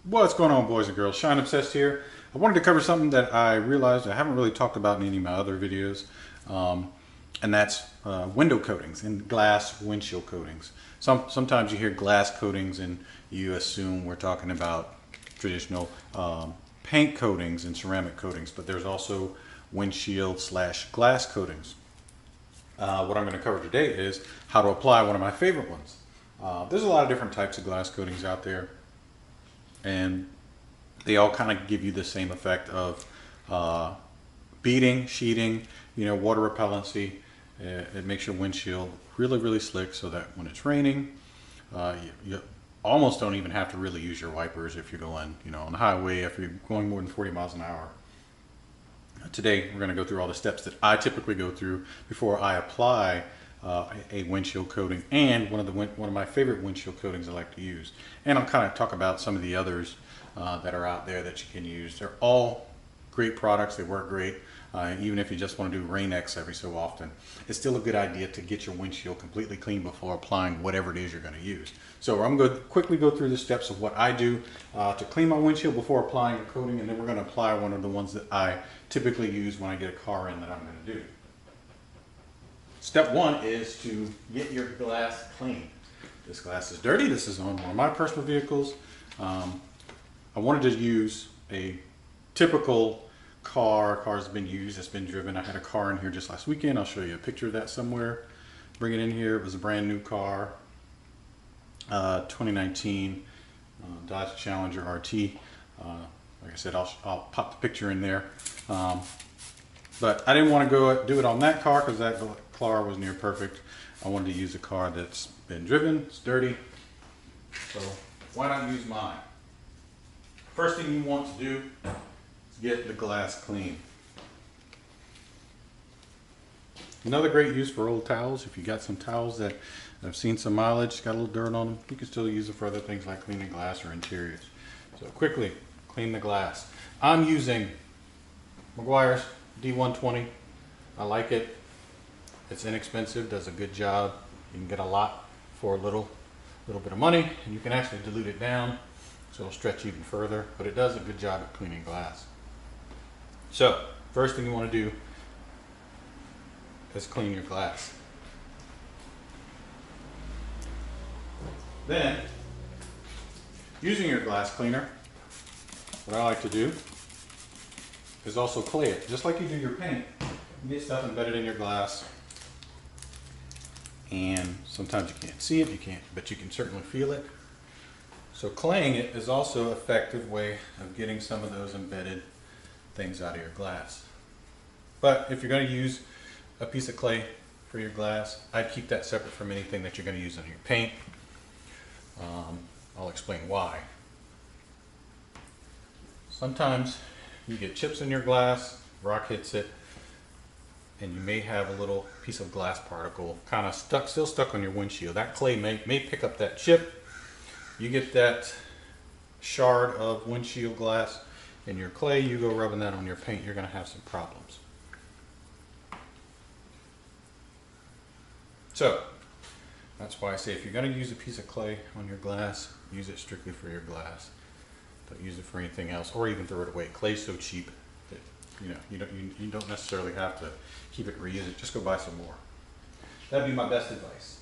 What's going on, boys and girls? Shine Obsessed here. I wanted to cover something that I realized I haven't really talked about in any of my other videos, and that's window coatings and glass windshield coatings. Sometimes you hear glass coatings and you assume we're talking about traditional paint coatings and ceramic coatings, but there's also windshield slash glass coatings. What I'm going to cover today is how to apply one of my favorite ones. There's a lot of different types of glass coatings out there, and they all kind of give you the same effect of beading, sheeting, water repellency. It makes your windshield really, really slick so that when it's raining, you almost don't even have to really use your wipers if you're going, on the highway, if you're going more than 40 miles an hour. Today, we're going to go through all the steps that I typically go through before I apply a windshield coating, and one of my favorite windshield coatings I like to use. And I'll kind of talk about some of the others that are out there that you can use. They're all great products. They work great. Even if you just want to do Rain-X every so often, it's still a good idea to get your windshield completely clean before applying whatever it is you're going to use. So I'm going to quickly go through the steps of what I do to clean my windshield before applying a coating, and then we're going to apply one of the ones that I typically use when I get a car in that I'm going to do. Step one is to get your glass clean. This glass is dirty. This is on one of my personal vehicles. I wanted to use a typical car's been used, it's been driven. I had a car in here just last weekend. I'll show you a picture of that somewhere. Bring it in here. It was a brand new car, 2019 Dodge Challenger RT. Like I said, I'll pop the picture in there. But I didn't want to go do it on that car because that car was near perfect. I wanted to use a car that's been driven, it's dirty, so why not use mine? First thing you want to do is get the glass clean. Another great use for old towels. If you got some towels that have seen some mileage, got a little dirt on them, you can still use it for other things like cleaning glass or interiors. So quickly clean the glass. I'm using Meguiar's D120. I like it. It's inexpensive, does a good job. You can get a lot for a little bit of money, and you can actually dilute it down so it'll stretch even further, but it does a good job at cleaning glass. So first thing you want to do is clean your glass. Then, using your glass cleaner, what I like to do is also clay it. Just like you do your paint, you get stuff embedded in your glass, and sometimes you can't see it, but you can certainly feel it. So claying it is also an effective way of getting some of those embedded things out of your glass. But if you're going to use a piece of clay for your glass, I'd keep that separate from anything that you're going to use on your paint. I'll explain why. Sometimes you get chips in your glass, rock hits it, and you may have a little piece of glass particle kind of still stuck on your windshield. That clay may pick up that chip. You get that shard of windshield glass in your clay, you go rubbing that on your paint, you're going to have some problems. So that's why I say if you're going to use a piece of clay on your glass, use it strictly for your glass. Don't use it for anything else, or even throw it away. Clay's so cheap that you don't necessarily have to keep it, reuse it. Just go buy some more. That'd be my best advice.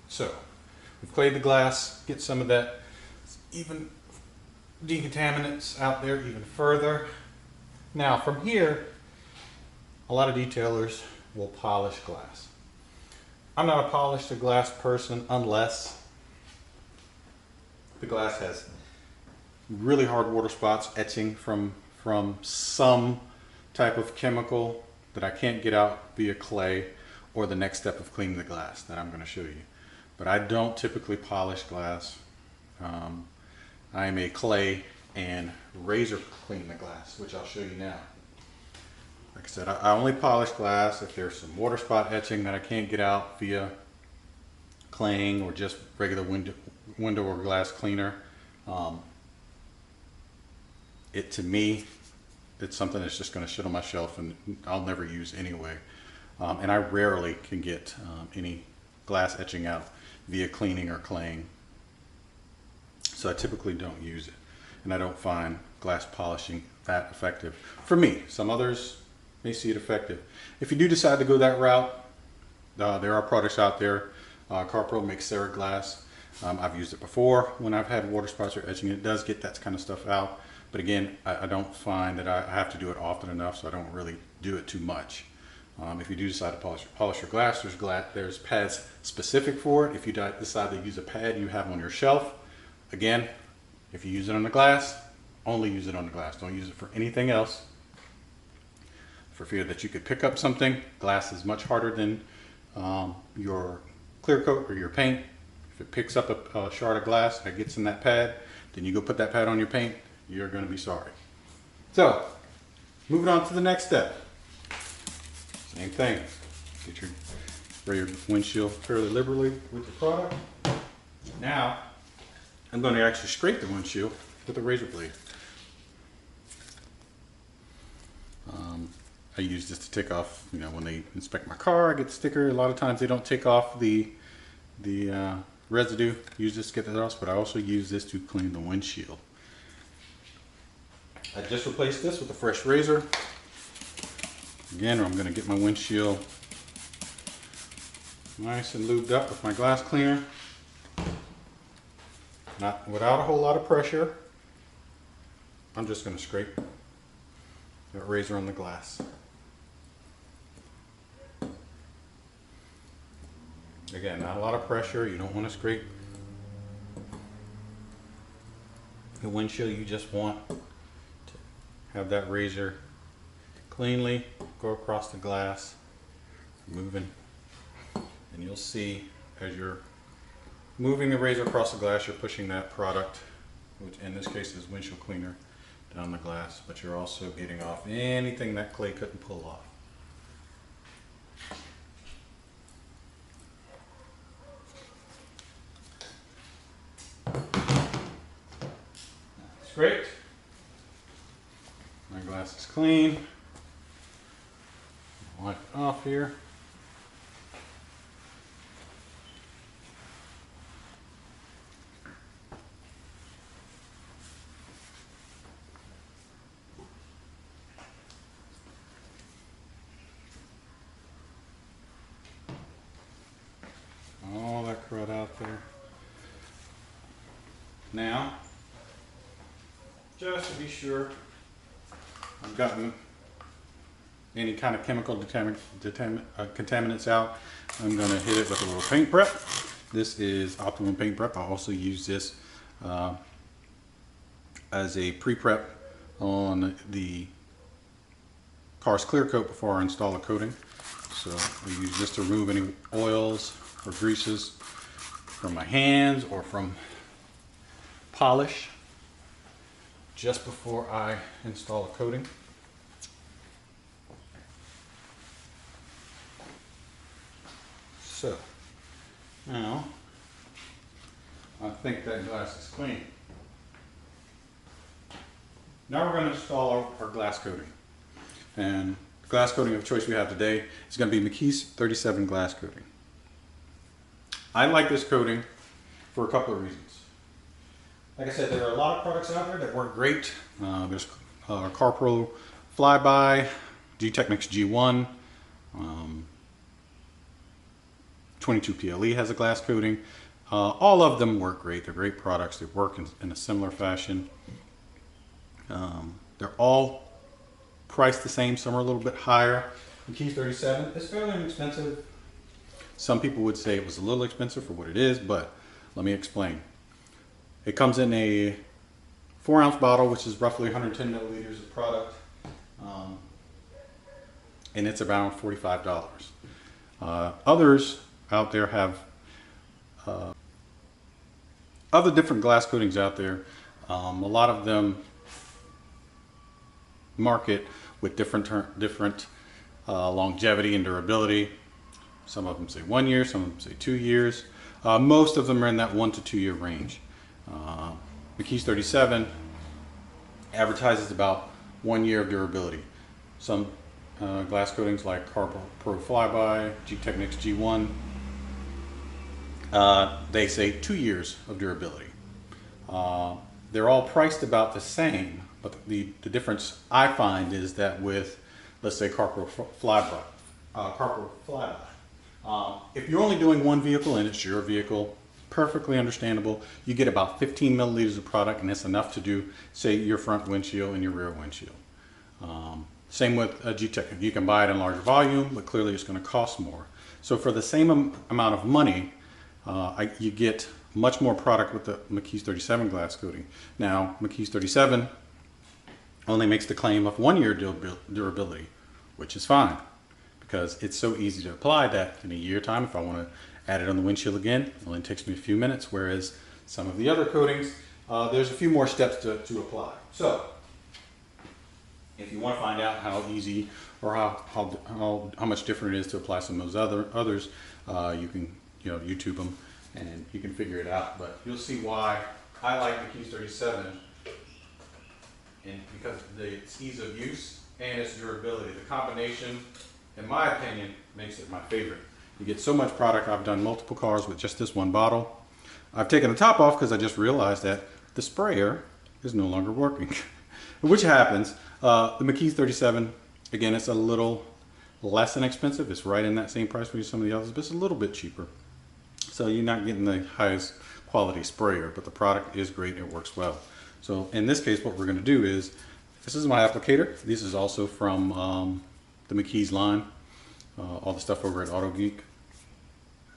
So we've clayed the glass, get some of that even decontaminants out there even further. Now from here, a lot of detailers will polish glass. I'm not a polished glass person unless the glass has really hard water spots, etching from some type of chemical that I can't get out via clay or the next step of cleaning the glass that I'm going to show you. But I don't typically polish glass. I'm a clay and razor clean the glass, which I'll show you now. Like I said, I only polish glass if there's some water spot etching that I can't get out via claying or just regular window or glass cleaner. To me, it's something that's just going to sit on my shelf and I'll never use anyway. And I rarely can get any glass etching out via cleaning or claying. So I typically don't use it, and I don't find glass polishing that effective for me. Some others may see it effective. If you do decide to go that route, there are products out there. CarPro makes Ceraglass. I've used it before when I've had water spots or etching. It does get that kind of stuff out, but again, I don't find that I have to do it often enough, so I don't really do it too much. If you do decide to polish your glass, there's pads specific for it. If you decide to use a pad you have on your shelf, again, if you use it on the glass, only use it on the glass. Don't use it for anything else, for fear that you could pick up something. Glass is much harder than your clear coat or your paint. If it picks up a shard of glass that gets in that pad, then you go put that pad on your paint, you're going to be sorry. So, moving on to the next step. Same thing. Spray your windshield fairly liberally with the product. Now, I'm going to actually scrape the windshield with a razor blade. I use this to take off, when they inspect my car, I get the sticker. A lot of times they don't take off the residue. Use this to get that off, but I also use this to clean the windshield. I just replaced this with a fresh razor. Again, I'm going to get my windshield nice and lubed up with my glass cleaner. Not without a whole lot of pressure. I'm just going to scrape that razor on the glass. Again, not a lot of pressure. You don't want to scrape the windshield. You just want to have that razor cleanly go across the glass, moving, and you'll see as you're moving the razor across the glass, you're pushing that product, which in this case is windshield cleaner, down the glass, but you're also getting off anything that clay couldn't pull off. That's great. My glass is clean. Wipe it off here. All that crud out there. Now, just to be sure I've gotten any kind of chemical contaminants out, I'm going to hit it with a little paint prep. This is Optimum Paint Prep. I also use this as a pre-prep on the car's clear coat before I install a coating. So I use this to remove any oils or greases from my hands or from polish just before I install a coating. So now I think that glass is clean. Now we're going to install our glass coating. And the glass coating of choice we have today is going to be McKees37 Glass Coating. I like this coating for a couple of reasons. Like I said, there are a lot of products out there that work great. There's CarPro Flyby, G-Technics G1, 22 PLE has a glass coating. All of them work great. They're great products. They work in a similar fashion. They're all priced the same. Some are a little bit higher. McKees37 is fairly inexpensive. Some people would say it was a little expensive for what it is, but let me explain. It comes in a 4-ounce bottle, which is roughly 110 milliliters of product, and it's around $45. Others out there have other different glass coatings out there. A lot of them market with different longevity and durability. Some of them say 1 year, some of them say 2 years. Most of them are in that 1 to 2 year range. McKees37 advertises about 1 year of durability. Some glass coatings like CarPro Flyby, G-Technics G1, they say 2 years of durability. They're all priced about the same, but the difference I find is that with, let's say, carpal flyby, if you're only doing one vehicle and it's your vehicle, perfectly understandable. You get about 15 milliliters of product, and it's enough to do, say, your front windshield and your rear windshield. Same with a G-Tech. You can buy it in larger volume, but clearly it's going to cost more. So for the same amount of money, you get much more product with the McKees37 glass coating. Now, McKees37 only makes the claim of 1 year durability, which is fine because it's so easy to apply that in a year time. If I want to add it on the windshield again, it only takes me a few minutes, whereas some of the other coatings, there's a few more steps to apply. So, if you want to find out how easy or how much different it is to apply some of those others, you can YouTube them and you can figure it out. But you'll see why I like McKees37, and because of its ease of use and its durability. The combination, in my opinion, makes it my favorite. You get so much product. I've done multiple cars with just this one bottle. I've taken the top off because I just realized that the sprayer is no longer working, which happens. The McKees37, again, it's a little less inexpensive. It's right in that same price range as some of the others, but it's a little bit cheaper. So you're not getting the highest quality sprayer, but the product is great. It works well. So in this case, what we're going to do is, this is my applicator. This is also from the McKees line, all the stuff over at Auto Geek.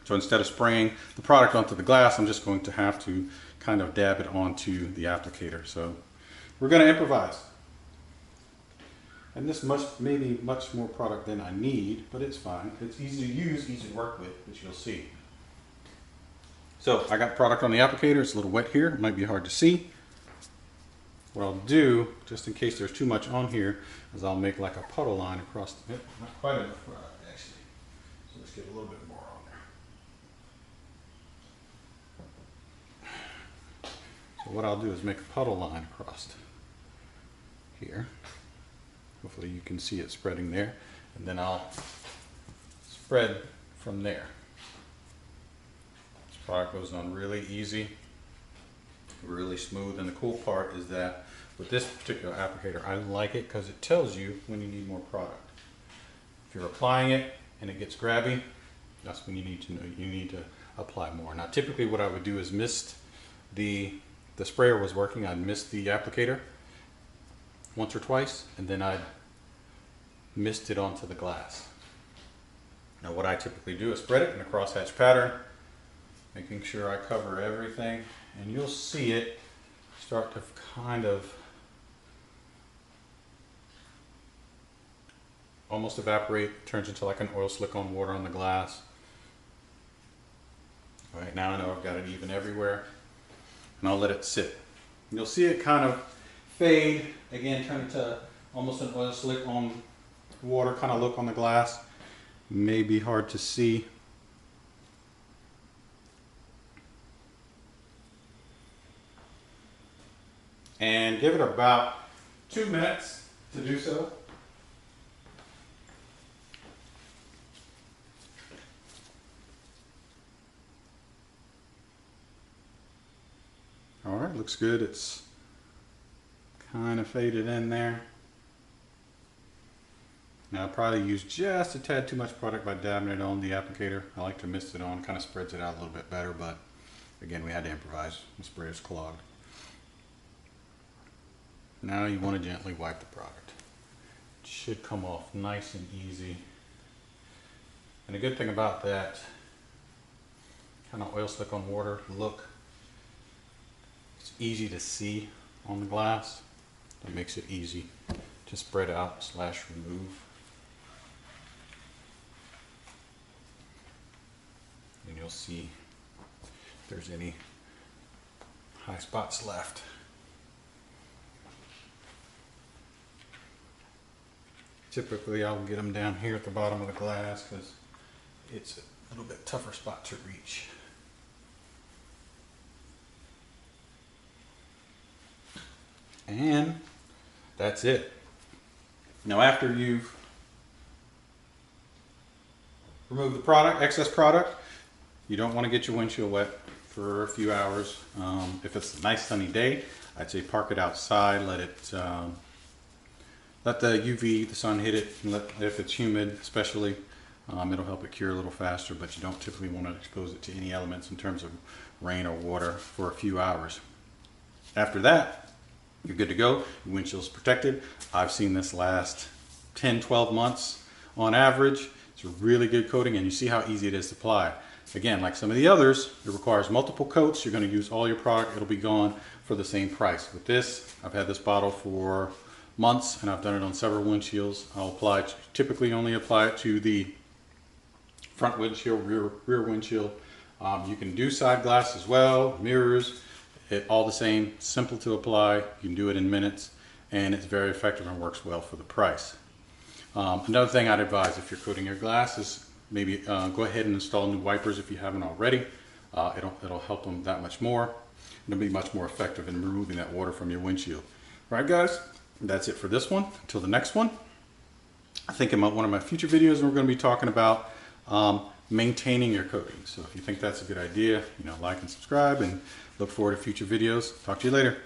So instead of spraying the product onto the glass, I'm just going to have to kind of dab it onto the applicator. So we're going to improvise. And this may be much more product than I need, but it's fine. It's easy to use, easy to work with, which you'll see. So I got product on the applicator. It's a little wet here. It might be hard to see. What I'll do, just in case there's too much on here, is I'll make like a puddle line across the, not quite enough product actually. So let's get a little bit more on there. So what I'll do is make a puddle line across here. Hopefully you can see it spreading there. And then I'll spread from there. This product goes on really easy, really smooth. And the cool part is that with this particular applicator, I like it because it tells you when you need more product. If you're applying it and it gets grabby, that's when you need to know you need to apply more. Now typically what I would do is mist the sprayer was working, I'd mist the applicator once or twice, and then I'd mist it onto the glass. Now what I typically do is spread it in a crosshatch pattern, making sure I cover everything, and you'll see it start to kind of almost evaporate, turns into like an oil slick on water on the glass. All right, now I know I've got it even everywhere, and I'll let it sit. You'll see it kind of fade, again, turn into almost an oil slick on water kind of look on the glass. May be hard to see. And give it about 2 minutes to do so. All right, looks good. It's kind of faded in there. Now I'll probably use just a tad too much product by dabbing it on the applicator. I like to mist it on, kind of spreads it out a little bit better, but again, we had to improvise. The sprayer's clogged. Now you want to gently wipe the product. It should come off nice and easy. And the good thing about that kind of oil slick on water look, it's easy to see on the glass. That makes it easy to spread out / remove. And you'll see if there's any high spots left. Typically I'll get them down here at the bottom of the glass because it's a little bit tougher spot to reach. And that's it. Now after you've removed the product, excess product, you don't want to get your windshield wet. for a few hours. If it's a nice sunny day, I'd say park it outside, let the UV, the sun hit it, and if it's humid especially, it'll help it cure a little faster, but you don't typically want to expose it to any elements in terms of rain or water for a few hours. After that, you're good to go. Your windshield's protected. I've seen this last 10-12 months on average. It's a really good coating, and you see how easy it is to apply. Again, like some of the others, it requires multiple coats. You're going to use all your product. It'll be gone for the same price. With this, I've had this bottle for months, and I've done it on several windshields. I'll typically only apply it to the front windshield, rear windshield. You can do side glass as well, mirrors. All the same, simple to apply. You can do it in minutes, and it's very effective and works well for the price. Another thing I'd advise if you're coating your glass is maybe go ahead and install new wipers if you haven't already. It'll help them that much more. It'll be much more effective in removing that water from your windshield. All right, guys, that's it for this one. Until the next one, I think in one of my future videos we're going to be talking about maintaining your coating. So if you think that's a good idea, like and subscribe, and look forward to future videos. Talk to you later.